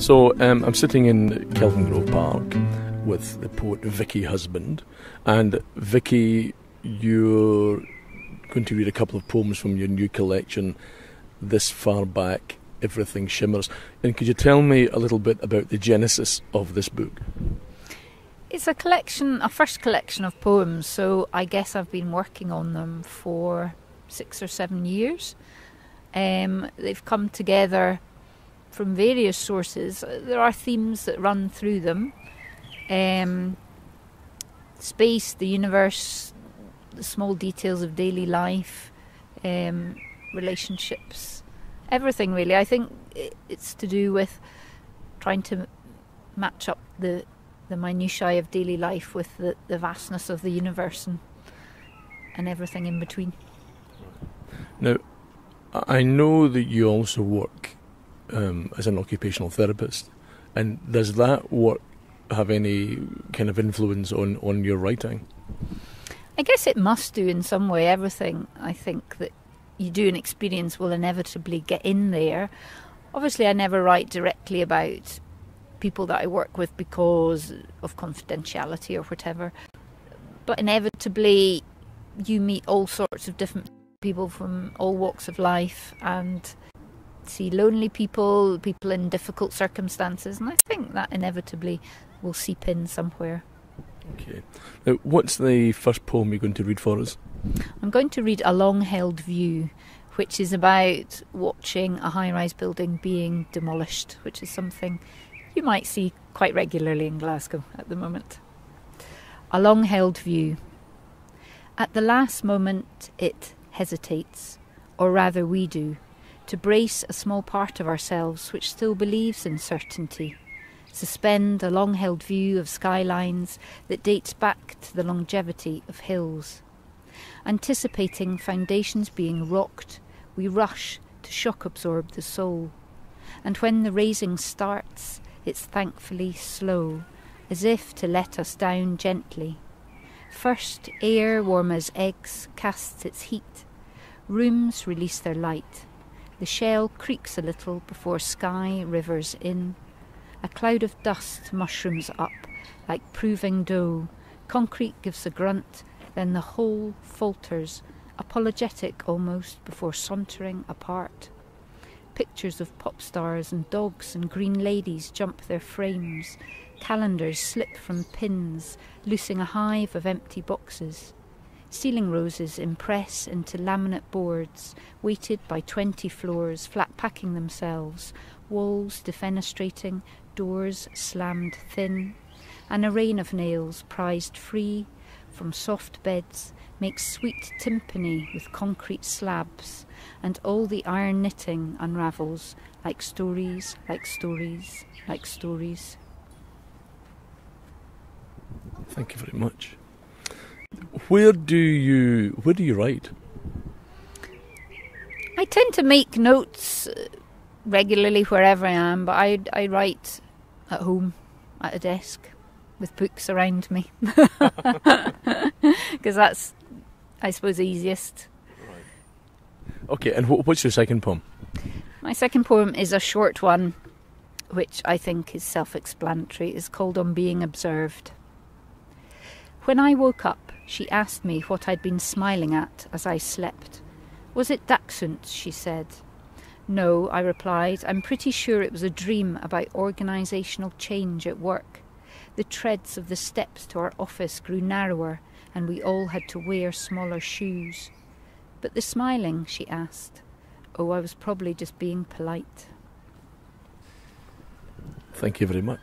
So I'm sitting in Kelvingrove Park with the poet Vicki Husband, and Vicki, you're going to read a couple of poems from your new collection, This Far Back, Everything Shimmers. And could you tell me a little bit about the genesis of this book? It's a first collection of poems, so I guess I've been working on them for 6 or 7 years. They've come together from various sources. There are themes that run through them. Space, the universe, the small details of daily life, relationships, everything really. I think it's to do with trying to match up the minutiae of daily life with the vastness of the universe and everything in between. Now, I know that you also work as an occupational therapist, and does that work have any kind of influence on your writing? I guess it must do in some way. Everything I think that you do and experience will inevitably get in there. Obviously I never write directly about people that I work with because of confidentiality or whatever, but inevitably you meet all sorts of different people from all walks of life and see lonely people in difficult circumstances, and I think that inevitably will seep in somewhere. Okay. Now, what's the first poem you're going to read for us? I'm going to read A Long-Held View, which is about watching a high-rise building being demolished, which is something you might see quite regularly in Glasgow at the moment. A long-held view. At the last moment it hesitates, or rather we do, to brace a small part of ourselves which still believes in certainty, suspend a long-held view of skylines that dates back to the longevity of hills. Anticipating foundations being rocked, we rush to shock-absorb the soul. And when the raising starts, it's thankfully slow, as if to let us down gently. First, air warm as eggs casts its heat. Rooms release their light. The shell creaks a little before sky rivers in. A cloud of dust mushrooms up like proving dough. Concrete gives a grunt, then the whole falters, apologetic almost, before sauntering apart. Pictures of pop stars and dogs and green ladies jump their frames. Calendars slip from pins, loosing a hive of empty boxes. Ceiling roses impress into laminate boards, weighted by 20 floors, flat-packing themselves, walls defenestrating, doors slammed thin, and a rain of nails prized free from soft beds makes sweet timpani with concrete slabs, and all the iron knitting unravels like stories, like stories, like stories. Thank you very much. Where do you write? I tend to make notes regularly wherever I am, but I write at home at a desk with books around me because that's, I suppose, easiest. Right. Okay, and what's your second poem? My second poem is a short one which I think is self-explanatory. It's called On Being Observed. When I woke up, she asked me what I'd been smiling at as I slept. Was it Dachshund, she said. No, I replied, I'm pretty sure it was a dream about organisational change at work. The treads of the steps to our office grew narrower and we all had to wear smaller shoes. But the smiling, she asked. Oh, I was probably just being polite. Thank you very much.